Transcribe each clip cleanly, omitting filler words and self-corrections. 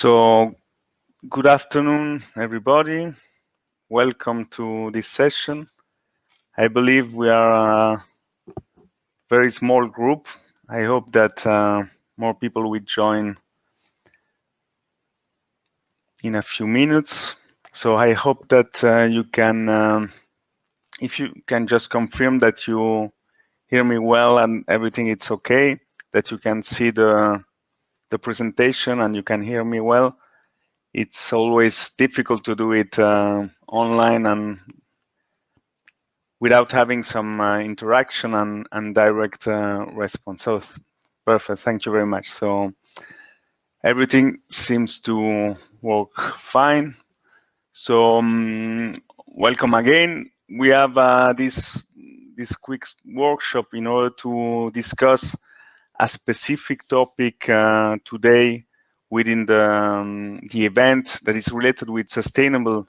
So, good afternoon, everybody. Welcome to this session. I believe we are a very small group. I hope that more people will join in a few minutes. So, I hope that you can, if you can just confirm that you hear me well and everything is okay, that you can see the presentation and you can hear me well. It's always difficult to do it online and without having some interaction and direct response. So perfect, thank you very much. So everything seems to work fine. So welcome again. We have this quick workshop in order to discuss a specific topic today within the event that is related with sustainable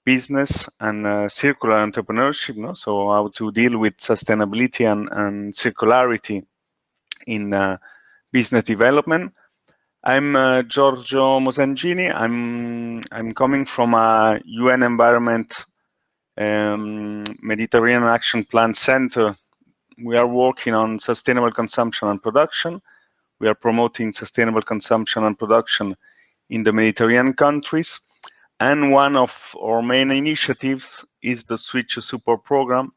business and circular entrepreneurship. No? So how to deal with sustainability and circularity in business development. I'm Giorgio Mosangini. I'm coming from a UN Environment Mediterranean Action Plan Center. We are working on sustainable consumption and production. We are promoting sustainable consumption and production in the Mediterranean countries. And one of our main initiatives is the Switch to Support program,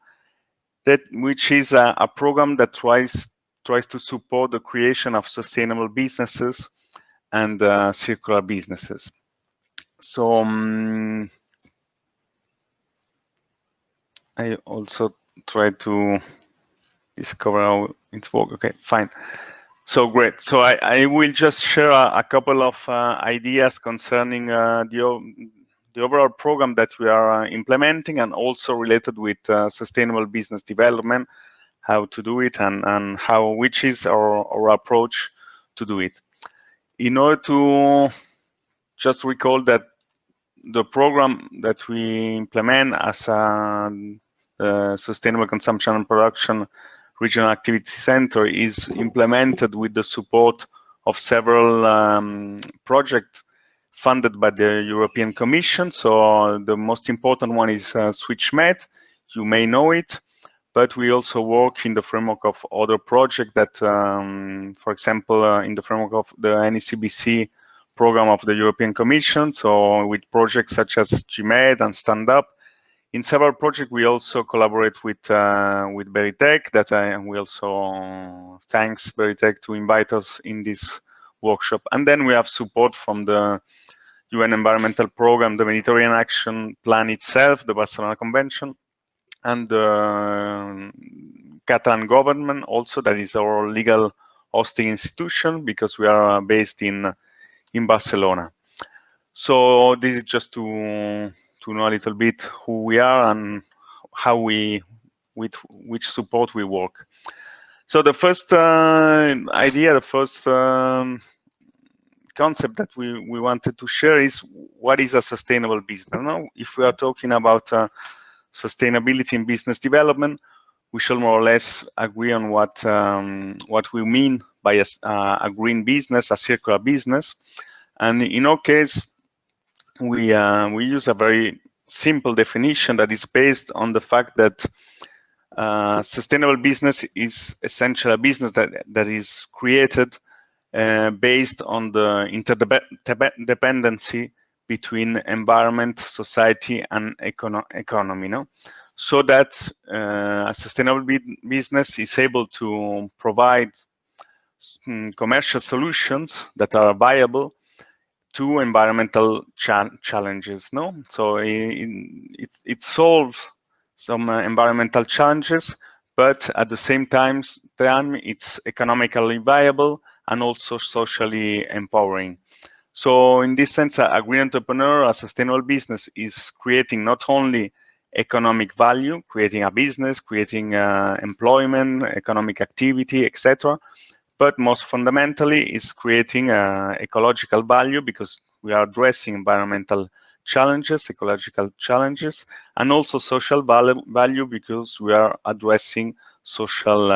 which is a program that tries to support the creation of sustainable businesses and circular businesses. So I also try to discover how it works. Okay, fine. So great. So I will just share a couple of ideas concerning the overall program that we are implementing and also related with sustainable business development, how to do it and which is our approach to do it. In order to just recall that the program that we implement as a Sustainable Consumption and Production Regional Activity Center is implemented with the support of several projects funded by the European Commission. So the most important one is SwitchMed. You may know it, but we also work in the framework of other projects that, for example, in the framework of the NECBC program of the European Commission. So with projects such as GMED and Stand Up. In several projects, we also collaborate with Berytech. We also thanks Berytech to invite us in this workshop. And then we have support from the UN Environmental Program, the Mediterranean Action Plan itself, the Barcelona Convention, and the Catalan government also. That is our legal hosting institution because we are based in Barcelona. So this is just to know a little bit who we are and how with which support we work. So the first idea, the first concept that we wanted to share is what is a sustainable business. Now, if we are talking about sustainability in business development, we shall more or less agree on what we mean by a green business, a circular business. And in our case, we use a very simple definition that is based on the fact that sustainable business is essentially a business that is created based on the interdependency between environment, society, and economy. No? So that a sustainable business is able to provide commercial solutions that are viable to environmental challenges. No, so it solves some environmental challenges, but at the same time it's economically viable and also socially empowering. So in this sense, a green entrepreneur, a sustainable business is creating not only economic value, creating a business, creating employment, economic activity, etc., but most fundamentally is creating ecological value because we are addressing environmental challenges, ecological challenges, and also social value because we are addressing social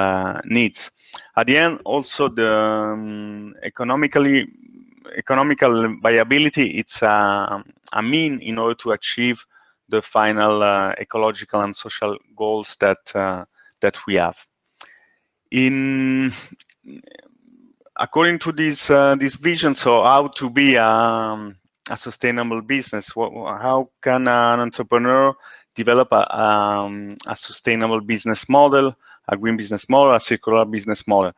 needs. At the end, also the economical viability, it's a mean in order to achieve the final ecological and social goals that we have. According to this vision, so how to be a sustainable business? How can an entrepreneur develop a sustainable business model, a green business model, a circular business model?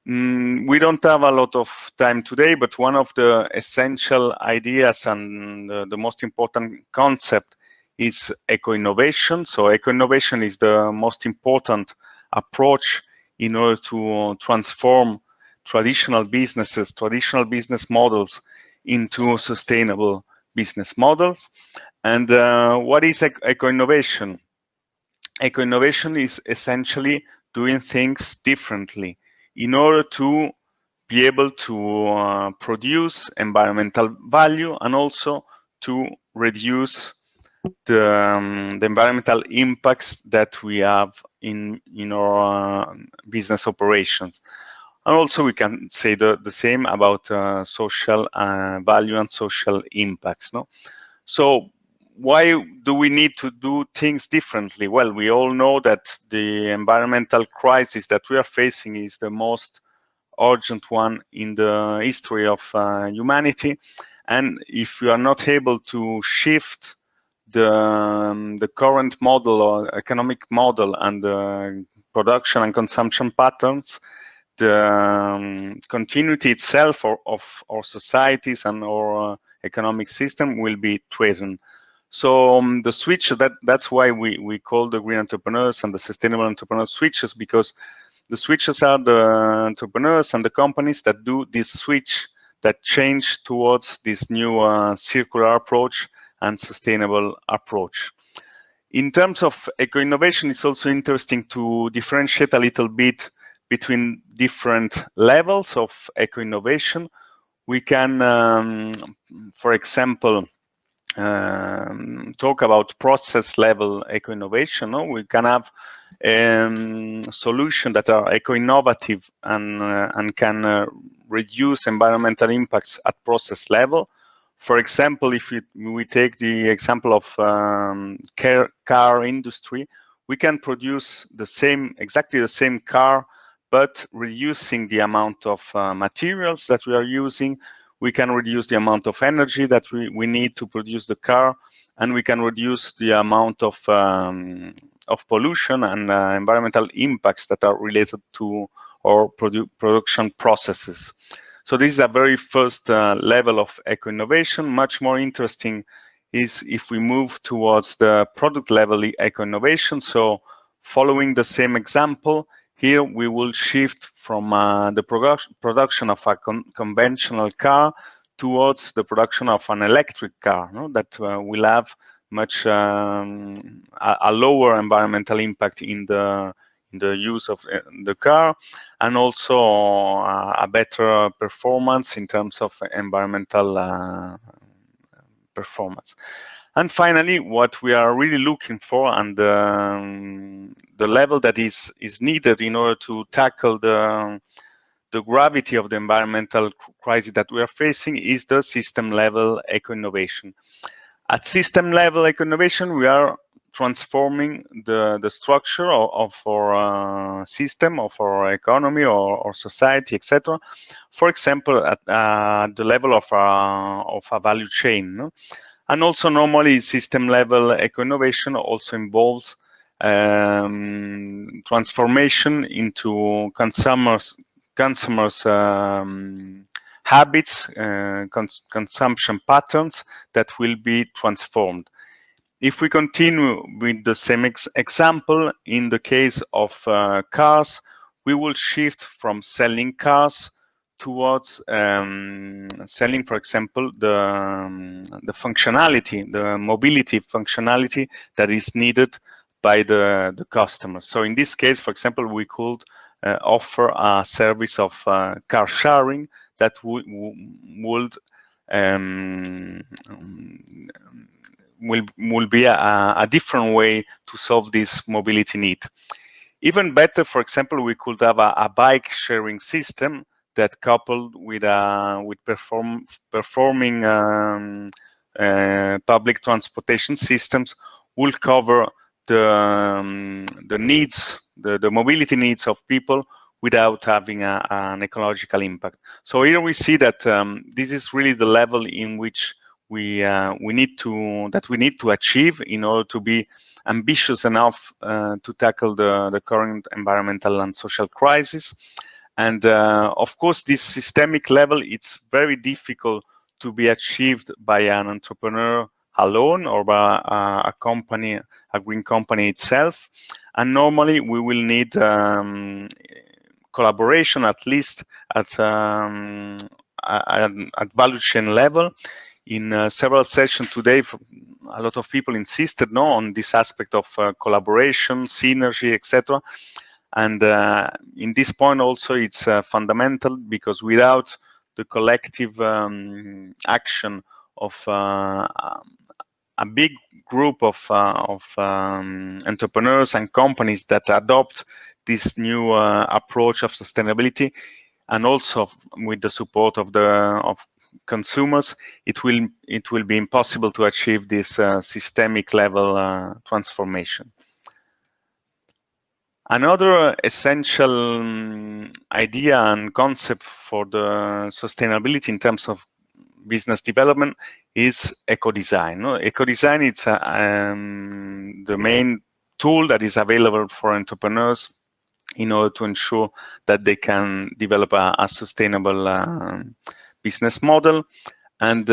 We don't have a lot of time today, but one of the essential ideas and the most important concept is eco-innovation. So eco-innovation is the most important approach in order to transform traditional businesses, traditional business models into sustainable business models. And what is eco-innovation? Eco-innovation is essentially doing things differently in order to be able to produce environmental value and also to reduce the environmental impacts that we have in our business operations. And also we can say the same about social value and social impacts. No? So why do we need to do things differently? Well, we all know that the environmental crisis that we are facing is the most urgent one in the history of humanity. And if we are not able to shift the current model or economic model and the production and consumption patterns, the continuity itself of our societies and our economic system will be threatened. So the switch, that's why we call the green entrepreneurs and the sustainable entrepreneurs switches, because the switches are the entrepreneurs and the companies that do this switch, that change towards this new circular approach and sustainable approach. In terms of eco-innovation, it's also interesting to differentiate a little bit between different levels of eco-innovation. We can, for example, talk about process level eco-innovation. No? We can have solutions that are eco-innovative and can reduce environmental impacts at process level. For example, if we take the example of car industry, we can produce exactly the same car, but reducing the amount of materials that we are using. We can reduce the amount of energy that we need to produce the car, and we can reduce the amount of pollution and environmental impacts that are related to our production processes. So this is a very first level of eco-innovation. Much more interesting is if we move towards the product level eco-innovation. So following the same example, here we will shift from the production of a conventional car towards the production of an electric car, no? That will have much a lower environmental impact in the use of the car, and also a better performance in terms of environmental performance. And finally, what we are really looking for, and the level that is needed in order to tackle the gravity of the environmental crisis that we are facing, is the system level eco-innovation. At system level eco-innovation, we are transforming the structure of our system, of our economy or society, etc. For example, at the level of a value chain. No? And also normally system level eco-innovation also involves transformation into consumers' habits, consumption patterns that will be transformed. If we continue with the same example, in the case of cars, we will shift from selling cars towards selling, for example, the functionality, the mobility functionality that is needed by the customer. So in this case, for example, we could offer a service of car sharing that will be a different way to solve this mobility need. Even better, for example, we could have a bike sharing system that, coupled with performing public transportation systems, will cover the needs, the mobility needs of people without having an ecological impact. So here we see that this is really the level in which we need to achieve in order to be ambitious enough to tackle the current environmental and social crisis. And of course, this systemic level, it's very difficult to be achieved by an entrepreneur alone or by a company, a green company itself. And normally we will need collaboration, at least at value chain level. In several sessions today, a lot of people insisted on this aspect of collaboration, synergy, etc. And in this point also, it's fundamental, because without the collective action of a big group of entrepreneurs and companies that adopt this new approach of sustainability, and also with the support of consumers, it will be impossible to achieve this systemic level transformation. Another essential idea and concept for the sustainability in terms of business development is eco-design. Eco-design is the main tool that is available for entrepreneurs in order to ensure that they can develop a sustainable business model. And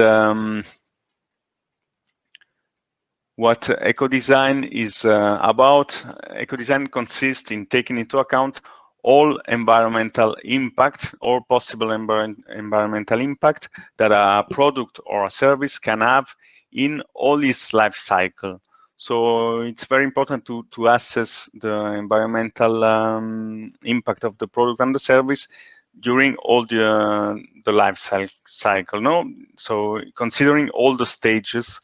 what eco-design is about, eco-design consists in taking into account all environmental impact or possible environmental impact that a product or a service can have in all its life cycle. So it's very important to assess the environmental impact of the product and the service during all the life cycle. No? So considering all the stages,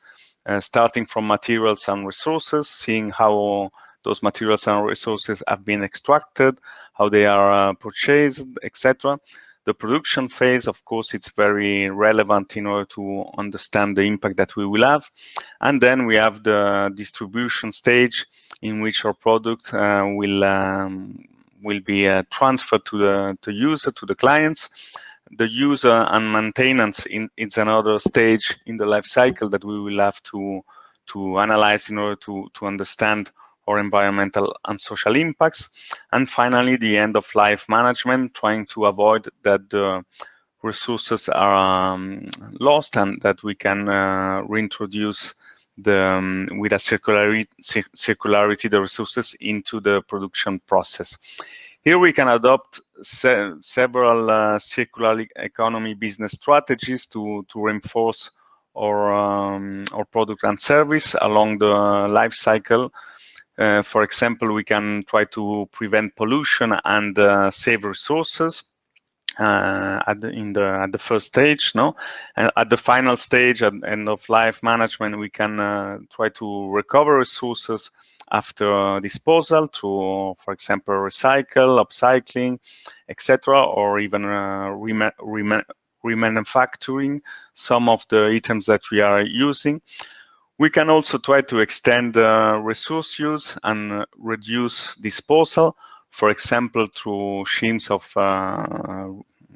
starting from materials and resources, seeing how those materials and resources have been extracted, how they are purchased, etc. The production phase, of course, it's very relevant in order to understand the impact that we will have. And then we have the distribution stage, in which our product will be transferred to the user, to the clients. The user and maintenance is another stage in the life cycle that we will have to analyze in order to understand our environmental and social impacts. And finally, the end of life management, trying to avoid that the resources are lost, and that we can reintroduce with a circularity the resources into the production process. Here we can adopt several circular economy business strategies to reinforce our product and service along the life cycle. For example, we can try to prevent pollution and save resources at the first stage, no? And at the final stage, at end of life management, we can try to recover resources after disposal through, for example, recycle, upcycling, etc., or even remanufacturing some of the items that we are using. We can also try to extend resource use and reduce disposal, for example, through schemes of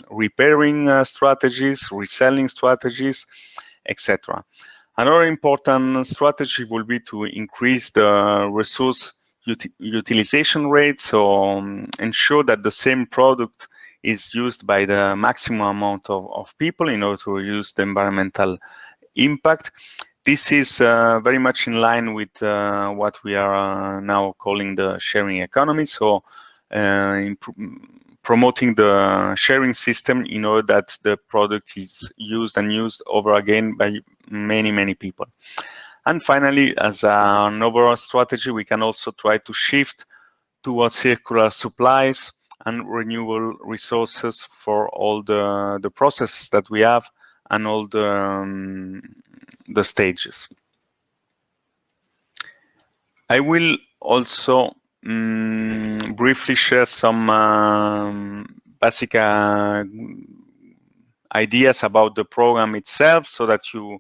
repairing strategies, reselling strategies, etc. Another important strategy will be to increase the resource utilization rate, so ensure that the same product is used by the maximum amount of people in order to reduce the environmental impact. This is very much in line with what we are now calling the sharing economy. So promoting the sharing system in order that the product is used and used over again by many people. And finally, as an overall strategy, we can also try to shift towards circular supplies and renewable resources for all the processes that we have and all the stages. I will also briefly share some basic ideas about the program itself, so that you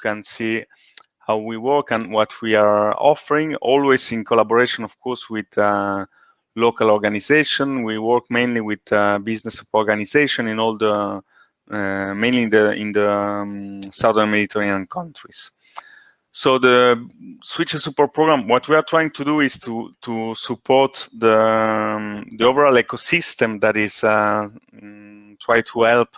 can see how we work and what we are offering, always in collaboration, of course, with local organization. We work mainly with business organization in all the mainly in the southern Mediterranean countries. So the switcher support program, what we are trying to do is to support the overall ecosystem that is try to help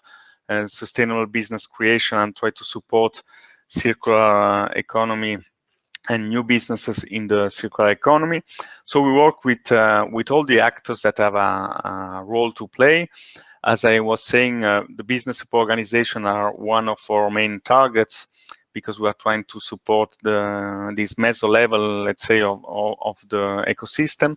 sustainable business creation and try to support circular economy and new businesses in the circular economy. So we work with all the actors that have a role to play. As I was saying, the business organization are one of our main targets, because we are trying to support this meso level, let's say, of the ecosystem.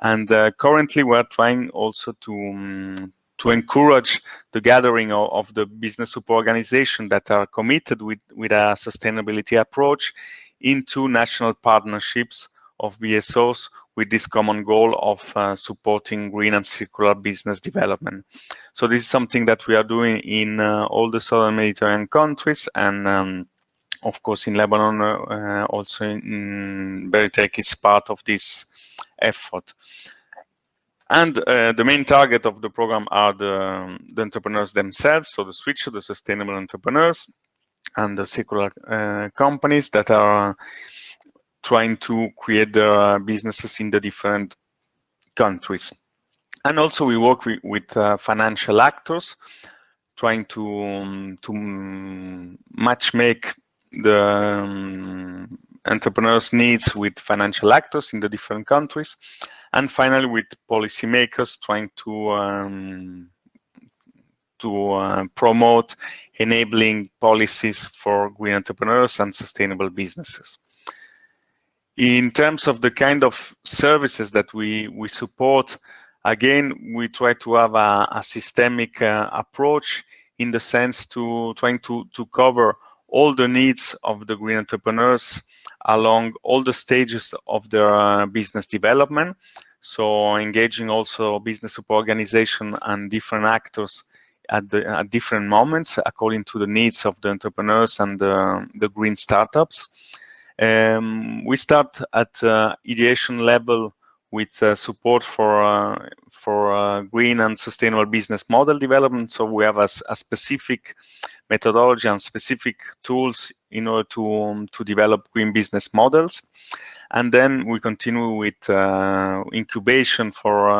And currently we are trying also to encourage the gathering of the business support organization that are committed with a sustainability approach into national partnerships of BSOs with this common goal of supporting green and circular business development. So this is something that we are doing in all the southern Mediterranean countries, and of course in Lebanon, also in Berytech is part of this effort. And the main target of the program are the entrepreneurs themselves, so the switcher, the sustainable entrepreneurs, and the circular companies that are trying to create their businesses in the different countries. And also we work with financial actors, trying to match make the entrepreneurs' needs with financial actors in the different countries. And finally, with policymakers, trying to promote enabling policies for green entrepreneurs and sustainable businesses. In terms of the kind of services that we support, again, we try to have a systemic approach, in the sense to trying to cover all the needs of the green entrepreneurs along all the stages of their business development. So engaging also business support organization and different actors at different moments according to the needs of the entrepreneurs and the green startups. We start at ideation level with support for green and sustainable business model development. So we have a specific methodology and specific tools in order to develop green business models. And then we continue with incubation for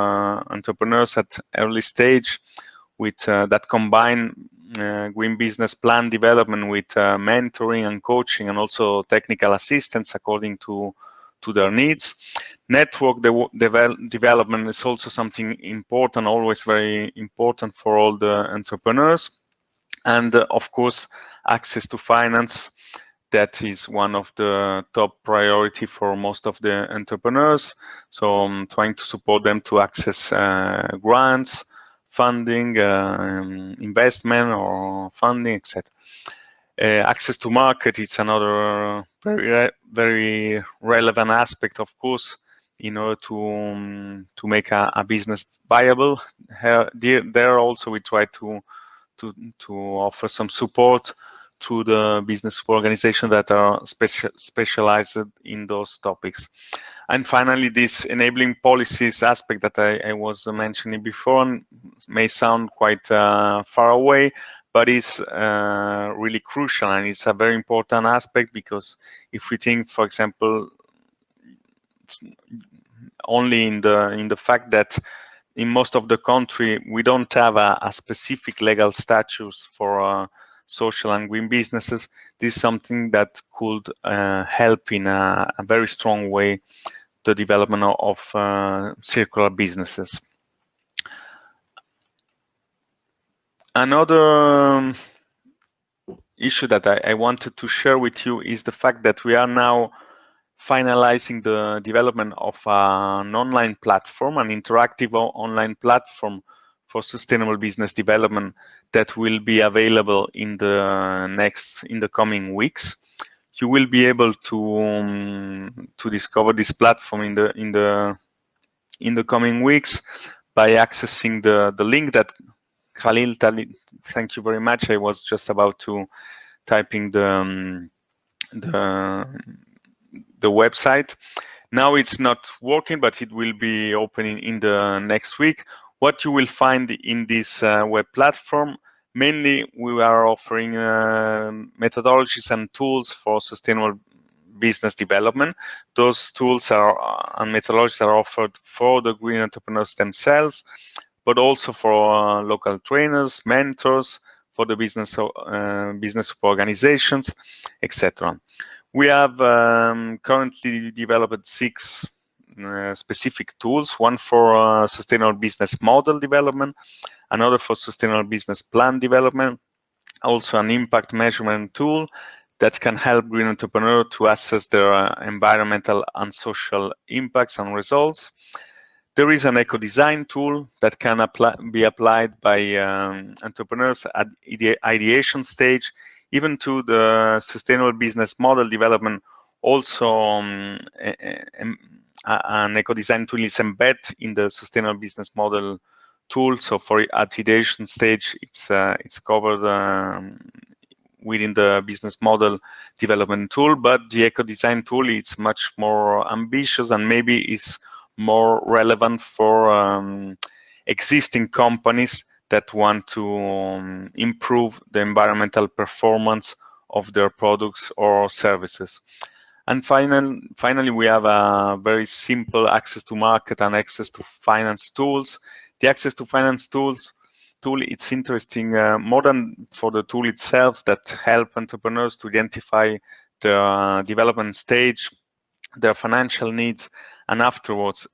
entrepreneurs at early stage, with that combine green business plan development with mentoring and coaching, and also technical assistance according to their needs. Network development is also something important, always very important for all the entrepreneurs. And of course, access to finance. That is one of the top priority for most of the entrepreneurs. So I'm trying to support them to access grants, funding, investment or funding, etc. Access to market is another very relevant aspect, of course, in order to make a business viable. There also we try to offer some support to the business organizations that are specialized in those topics. And finally, this enabling policies aspect that I was mentioning before may sound quite far away, but it's really crucial, and it's a very important aspect, because if we think, for example, only in the fact that in most of the country we don't have a specific legal status for social and green businesses, this is something that could help in a very strong way the development of circular businesses. Another issue that I wanted to share with you is the fact that we are now finalizing the development of an online platform, an interactive online platform for sustainable business development that will be available in the coming weeks. You will be able to discover this platform in the coming weeks by accessing the link that Khalil, thank you very much. I was just about to typing the the website. Now it's not working, but it will be opening in the next week. What you will find in this web platform, mainly we are offering methodologies and tools for sustainable business development. Those tools and methodologies are offered for the green entrepreneurs themselves, but also for local trainers, mentors, for the business organizations, etc. We have currently developed 6 specific tools, one for sustainable business model development, another for sustainable business plan development, also an impact measurement tool that can help green entrepreneurs to assess their environmental and social impacts and results. There is an eco-design tool that can be applied by entrepreneurs at the ideation stage, even to the sustainable business model development. Also, an eco-design tool is embedded in the sustainable business model tool. So for at ideation stage, it's covered within the business model development tool, but the eco-design tool is much more ambitious and maybe is more relevant for existing companies that want to improve the environmental performance of their products or services. And finally, we have a very simple access to market and access to finance tools. The access to finance tool, it's interesting more than for the tool itself that help entrepreneurs to identify the development stage, their financial needs, and afterwards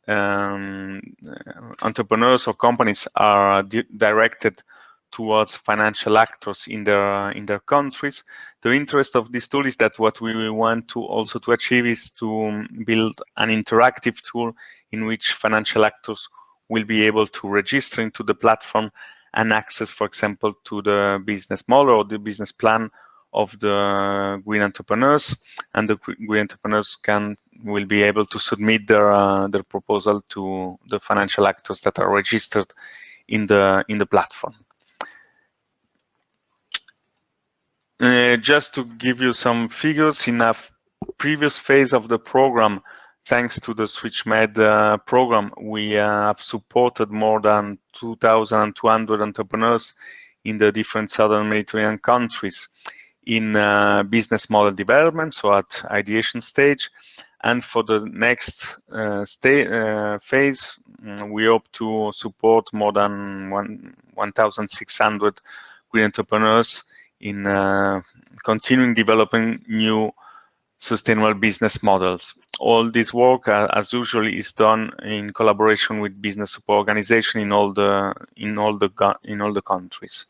entrepreneurs or companies are directed towards financial actors in their countries. The interest of this tool is that what we want to also to achieve is to build an interactive tool in which financial actors will be able to register into the platform and access, for example, to the business model or the business plan of the green entrepreneurs, and the green entrepreneurs will be able to submit their proposal to the financial actors that are registered in the platform. Just to give you some figures, in a previous phase of the program, thanks to the SwitchMed program, we have supported more than 2,200 entrepreneurs in the different southern Mediterranean countries in business model development, so at ideation stage. And for the next phase, we hope to support more than 1,600 green entrepreneurs in continuing developing new sustainable business models. All this work, as usual, is done in collaboration with business support organizations in all the countries.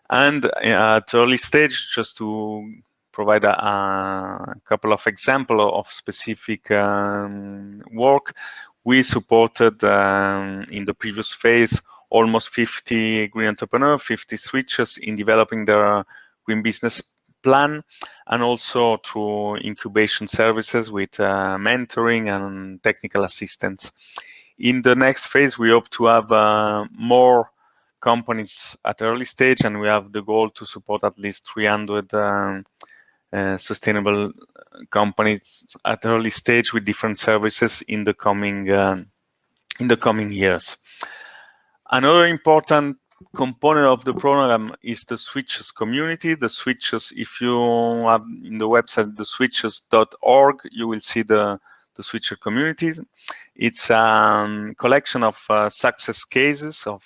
And at early stage, just to provide a couple of examples of specific work, we supported in the previous phase almost 50 green entrepreneurs, 50 switchers in developing their green business plan, and also through incubation services with mentoring and technical assistance. In the next phase, we hope to have more companies at early stage, and we have the goal to support at least 300 sustainable companies at early stage with different services in the coming years. Another important component of the program is the switchers community. The switchers, if you have in the website theswitchers.org, you will see the switcher communities. It's a collection of success cases of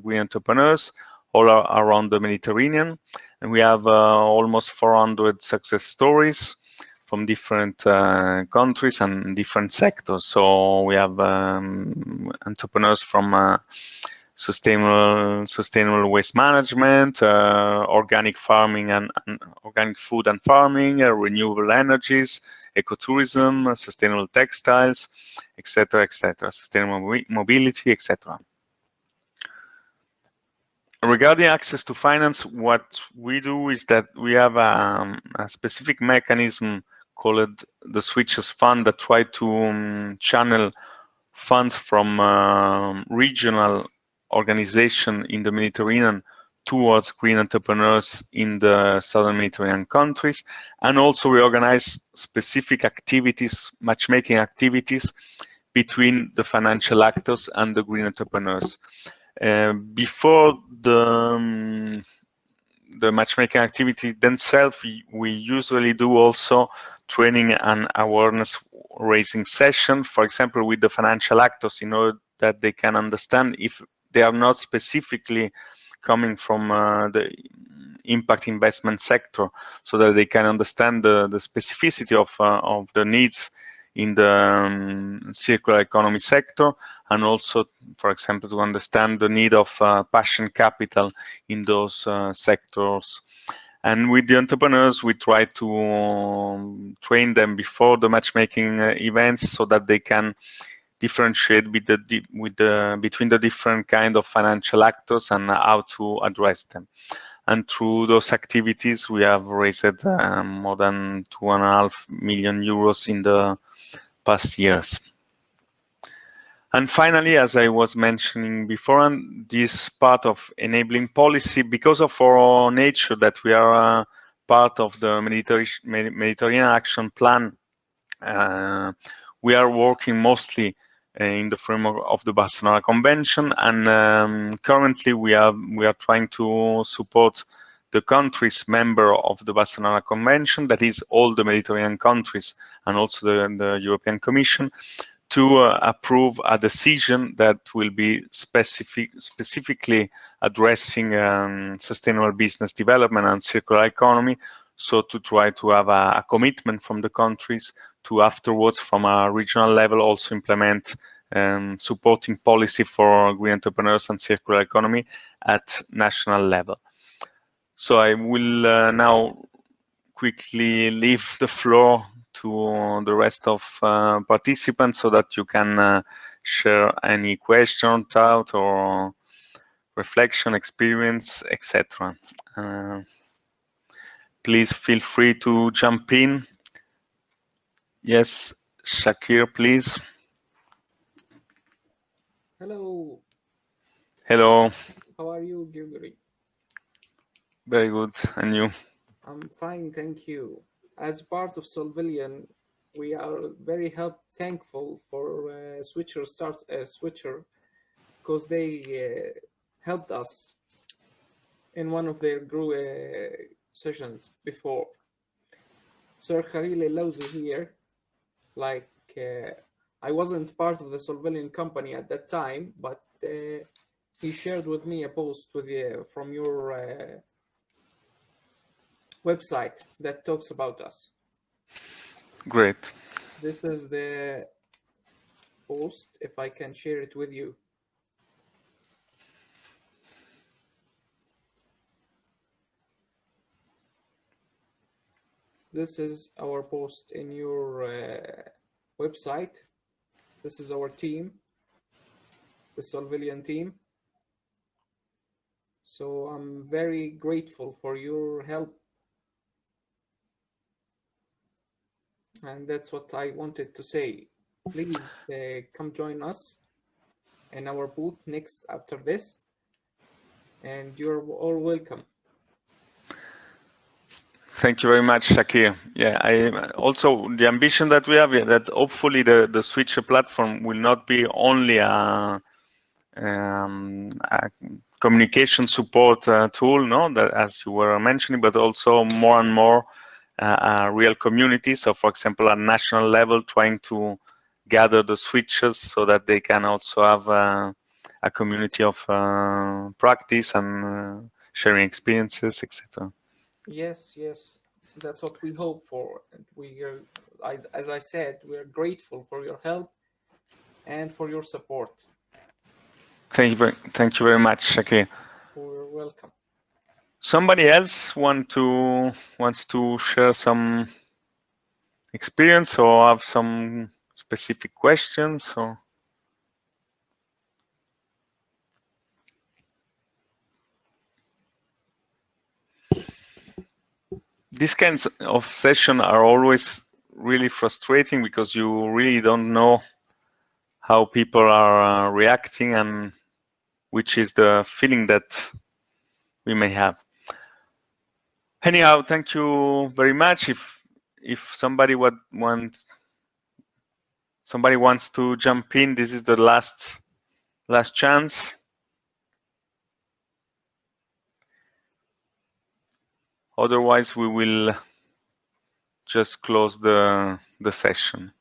green entrepreneurs all around the Mediterranean, and we have almost 400 success stories from different countries and different sectors. So we have entrepreneurs from sustainable waste management, organic farming and organic food and farming, renewable energies, ecotourism, sustainable textiles, etc., sustainable mobility, etc. Regarding access to finance, what we do is that we have a specific mechanism called the Switchers Fund that try to channel funds from regional organization in the Mediterranean towards green entrepreneurs in the southern Mediterranean countries. And also we organize specific activities, matchmaking activities between the financial actors and the green entrepreneurs. Before the matchmaking activity themselves, we usually do also training and awareness raising session, for example, with the financial actors, in order that they can understand, if they are not specifically coming from the impact investment sector, so that they can understand the specificity of the needs in the circular economy sector, and also, for example, to understand the need of passion capital in those sectors. And with the entrepreneurs, we try to train them before the matchmaking events, so that they can differentiate between the different kind of financial actors and how to address them. And through those activities, we have raised more than 2.5 million euros in the past years. And finally, as I was mentioning before, this part of enabling policy, because of our nature that we are part of the Mediterranean Action Plan, we are working mostly in the framework of the Barcelona Convention, and currently we are trying to support the countries member of the Barcelona Convention, that is all the Mediterranean countries, and also the European Commission, to approve a decision that will be specifically addressing sustainable business development and circular economy. So to try to have a commitment from the countries to afterwards, from a regional level, also implement supporting policy for green entrepreneurs and circular economy at national level. So I will now quickly leave the floor to the rest of participants, so that you can share any question, thought, or reflection, experience, etc. Please feel free to jump in. Yes, Shakir, please. Hello. Hello. How are you, Gregory? Very good. And you? I'm fine, thank you. As part of Solvillian, we are very thankful for Switcher, because they helped us in one of their sessions before. Sir Khalil Lawzi here, like I wasn't part of the Solvillian company at that time, but he shared with me a post from your website that talks about us. Great. This is the post, if I can share it with you. This is our post in your website. This is our team, the Solvillian team. So I'm very grateful for your help. And that's what I wanted to say. Please come join us in our booth next after this. And you're all welcome. Thank you very much, Shakir. Yeah, I also, the ambition that we have, that hopefully the Switcher platform will not be only a communication support tool, no, that, as you were mentioning, but also more and more a real community. So, for example, at national level, trying to gather the switchers so that they can also have a community of practice and sharing experiences, etc. Yes, that's what we hope for. And we are, as I said, we are grateful for your help and for your support. Thank you very much, Shakir. You're welcome. Somebody else wants to share some experience or have some specific questions? Or these kinds of sessions are always really frustrating, because you really don't know how people are reacting and which is the feeling that we may have. Anyhow, thank you very much. If somebody wants to jump in, this is the last chance. Otherwise, we will just close the session.